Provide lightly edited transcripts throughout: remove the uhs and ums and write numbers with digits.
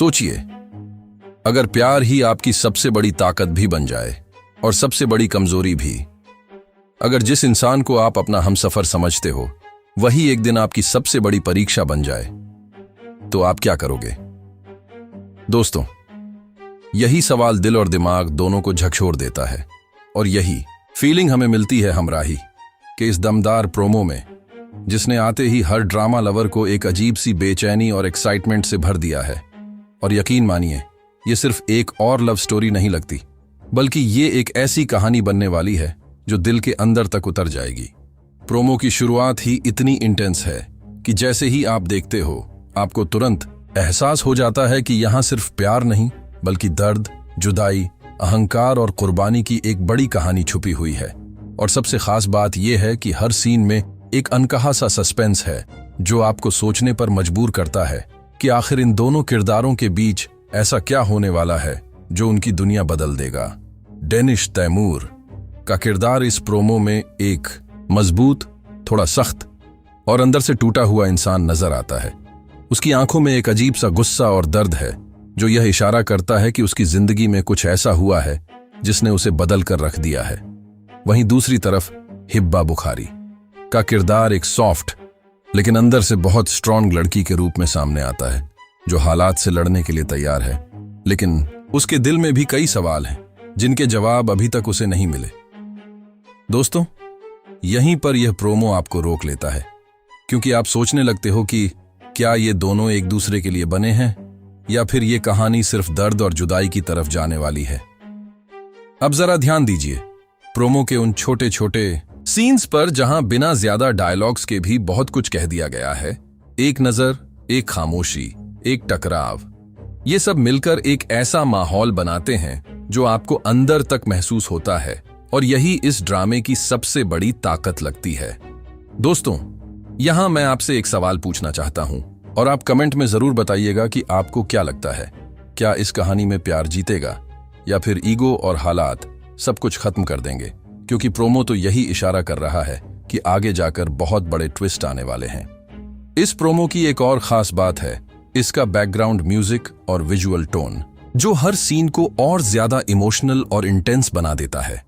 सोचिए, अगर प्यार ही आपकी सबसे बड़ी ताकत भी बन जाए और सबसे बड़ी कमजोरी भी, अगर जिस इंसान को आप अपना हमसफर समझते हो वही एक दिन आपकी सबसे बड़ी परीक्षा बन जाए, तो आप क्या करोगे? दोस्तों, यही सवाल दिल और दिमाग दोनों को झकझोर देता है और यही फीलिंग हमें मिलती है हमराही कि इस दमदार प्रोमो में, जिसने आते ही हर ड्रामा लवर को एक अजीब सी बेचैनी और एक्साइटमेंट से भर दिया है। और यकीन मानिए, ये सिर्फ एक और लव स्टोरी नहीं लगती, बल्कि ये एक ऐसी कहानी बनने वाली है जो दिल के अंदर तक उतर जाएगी। प्रोमो की शुरुआत ही इतनी इंटेंस है कि जैसे ही आप देखते हो, आपको तुरंत एहसास हो जाता है कि यहां सिर्फ प्यार नहीं, बल्कि दर्द, जुदाई, अहंकार और कुर्बानी की एक बड़ी कहानी छुपी हुई है। और सबसे खास बात यह है कि हर सीन में एक अनकहा सा सस्पेंस है जो आपको सोचने पर मजबूर करता है कि आखिर इन दोनों किरदारों के बीच ऐसा क्या होने वाला है जो उनकी दुनिया बदल देगा। डेनिश तैमूर का किरदार इस प्रोमो में एक मजबूत, थोड़ा सख्त और अंदर से टूटा हुआ इंसान नजर आता है। उसकी आंखों में एक अजीब सा गुस्सा और दर्द है जो यह इशारा करता है कि उसकी जिंदगी में कुछ ऐसा हुआ है जिसने उसे बदल कर रख दिया है। वहीं दूसरी तरफ हिब्बा बुखारी का किरदार एक सॉफ्ट लेकिन अंदर से बहुत स्ट्रॉन्ग लड़की के रूप में सामने आता है, जो हालात से लड़ने के लिए तैयार है, लेकिन उसके दिल में भी कई सवाल हैं जिनके जवाब अभी तक उसे नहीं मिले। दोस्तों, यहीं पर यह प्रोमो आपको रोक लेता है, क्योंकि आप सोचने लगते हो कि क्या ये दोनों एक दूसरे के लिए बने हैं या फिर ये कहानी सिर्फ दर्द और जुदाई की तरफ जाने वाली है। अब जरा ध्यान दीजिए प्रोमो के उन छोटे छोटे सीन्स पर जहां बिना ज्यादा डायलॉग्स के भी बहुत कुछ कह दिया गया है। एक नजर, एक खामोशी, एक टकराव, ये सब मिलकर एक ऐसा माहौल बनाते हैं जो आपको अंदर तक महसूस होता है, और यही इस ड्रामे की सबसे बड़ी ताकत लगती है। दोस्तों, यहां मैं आपसे एक सवाल पूछना चाहता हूं और आप कमेंट में जरूर बताइएगा कि आपको क्या लगता है, क्या इस कहानी में प्यार जीतेगा या फिर ईगो और हालात सब कुछ खत्म कर देंगे? क्योंकि प्रोमो तो यही इशारा कर रहा है कि आगे जाकर बहुत बड़े ट्विस्ट आने वाले हैं। इस प्रोमो की एक और खास बात है इसका बैकग्राउंड म्यूजिक और विजुअल टोन, जो हर सीन को और ज्यादा इमोशनल और इंटेंस बना देता है।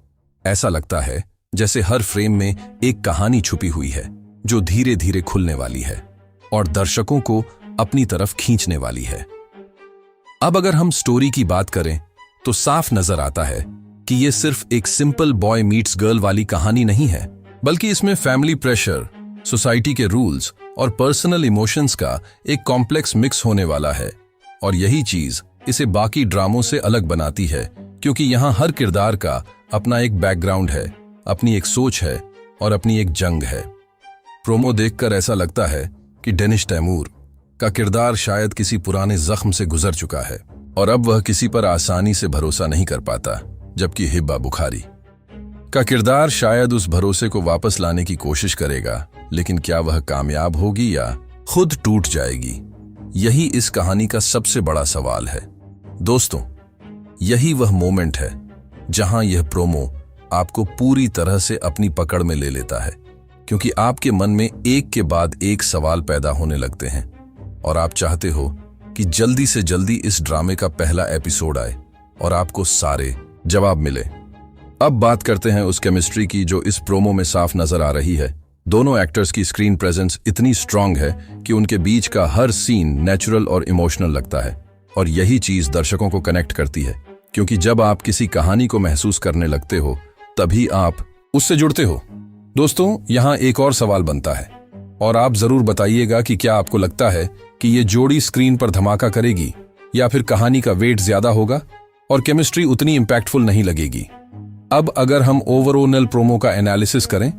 ऐसा लगता है जैसे हर फ्रेम में एक कहानी छुपी हुई है जो धीरे धीरे खुलने वाली है और दर्शकों को अपनी तरफ खींचने वाली है। अब अगर हम स्टोरी की बात करें तो साफ नजर आता है कि यह सिर्फ एक सिंपल बॉय मीट्स गर्ल वाली कहानी नहीं है, बल्कि इसमें फैमिली प्रेशर, सोसाइटी के रूल्स और पर्सनल इमोशंस का एक कॉम्प्लेक्स मिक्स होने वाला है। और यही चीज इसे बाकी ड्रामों से अलग बनाती है, क्योंकि यहां हर किरदार का अपना एक बैकग्राउंड है, अपनी एक सोच है और अपनी एक जंग है। प्रोमो देखकर ऐसा लगता है कि डेनिश तैमूर का किरदार शायद किसी पुराने जख्म से गुजर चुका है और अब वह किसी पर आसानी से भरोसा नहीं कर पाता, जबकि हिब्बा बुखारी का किरदार शायद उस भरोसे को वापस लाने की कोशिश करेगा, लेकिन क्या वह कामयाब होगी या खुद टूट जाएगी? यही इस कहानी का सबसे बड़ा सवाल है। दोस्तों, यही वह मोमेंट है जहां यह प्रोमो आपको पूरी तरह से अपनी पकड़ में ले लेता है, क्योंकि आपके मन में एक के बाद एक सवाल पैदा होने लगते हैं और आप चाहते हो कि जल्दी से जल्दी इस ड्रामे का पहला एपिसोड आए और आपको सारे जवाब मिले। अब बात करते हैं उस केमिस्ट्री की जो इस प्रोमो में साफ नजर आ रही है। दोनों एक्टर्स की स्क्रीन प्रेजेंस इतनी स्ट्रांग है कि उनके बीच का हर सीन नेचुरल और इमोशनल लगता है, और यही चीज दर्शकों को कनेक्ट करती है, क्योंकि जब आप किसी कहानी को महसूस करने लगते हो तभी आप उससे जुड़ते हो। दोस्तों, यहां एक और सवाल बनता है और आप जरूर बताइएगा कि क्या आपको लगता है कि ये जोड़ी स्क्रीन पर धमाका करेगी या फिर कहानी का वेट ज्यादा होगा और केमिस्ट्री उतनी इंपैक्टफुल नहीं लगेगी। अब अगर हम ओवरऑल प्रोमो का एनालिसिस करें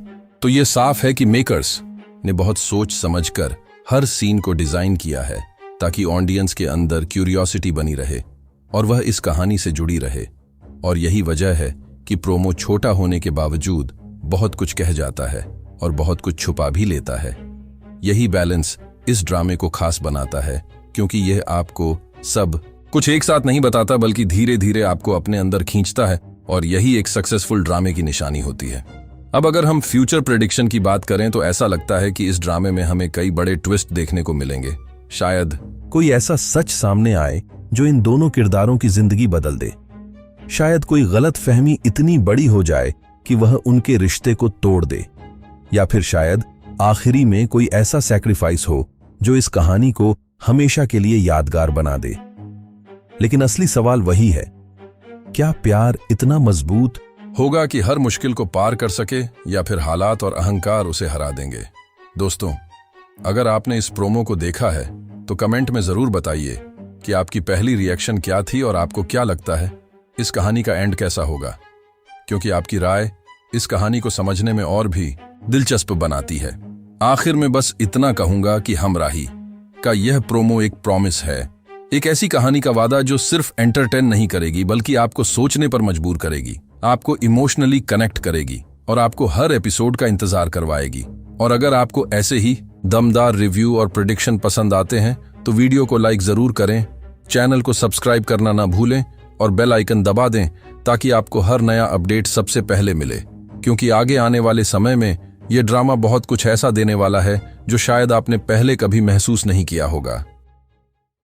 तो ये साफ है कि मेकर्स ने बहुत सोच समझकर हर सीन को डिजाइन किया है ताकि ऑडियंस के अंदर क्यूरियोसिटी बनी रहे और वह इस कहानी से जुड़ी रहे। और यही वजह है कि प्रोमो छोटा होने के बावजूद बहुत कुछ कह जाता है और बहुत कुछ छुपा भी लेता है। यही बैलेंस इस ड्रामे को खास बनाता है, क्योंकि यह आपको सब कुछ एक साथ नहीं बताता, बल्कि धीरे धीरे आपको अपने अंदर खींचता है, और यही एक सक्सेसफुल ड्रामे की निशानी होती है। अब अगर हम फ्यूचर प्रेडिक्शन की बात करें तो ऐसा लगता है कि इस ड्रामे में हमें कई बड़े ट्विस्ट देखने को मिलेंगे। शायद कोई ऐसा सच सामने आए जो इन दोनों किरदारों की जिंदगी बदल दे। शायद कोई गलत फहमी इतनी बड़ी हो जाए कि वह उनके रिश्ते को तोड़ दे, या फिर शायद आखिरी में कोई ऐसा सैक्रिफाइस हो जो इस कहानी को हमेशा के लिए यादगार बना दे। लेकिन असली सवाल वही है, क्या प्यार इतना मजबूत होगा कि हर मुश्किल को पार कर सके, या फिर हालात और अहंकार उसे हरा देंगे? दोस्तों, अगर आपने इस प्रोमो को देखा है तो कमेंट में जरूर बताइए कि आपकी पहली रिएक्शन क्या थी और आपको क्या लगता है इस कहानी का एंड कैसा होगा, क्योंकि आपकी राय इस कहानी को समझने में और भी दिलचस्प बनाती है। आखिर में बस इतना कहूंगा कि हमराही का यह प्रोमो एक प्रॉमिस है, एक ऐसी कहानी का वादा जो सिर्फ एंटरटेन नहीं करेगी बल्कि आपको सोचने पर मजबूर करेगी, आपको इमोशनली कनेक्ट करेगी और आपको हर एपिसोड का इंतजार करवाएगी। और अगर आपको ऐसे ही दमदार रिव्यू और प्रेडिक्शन पसंद आते हैं तो वीडियो को लाइक जरूर करें, चैनल को सब्सक्राइब करना ना भूलें और बेल आइकन दबा दें ताकि आपको हर नया अपडेट सबसे पहले मिले, क्योंकि आगे आने वाले समय में यह ड्रामा बहुत कुछ ऐसा देने वाला है जो शायद आपने पहले कभी महसूस नहीं किया होगा।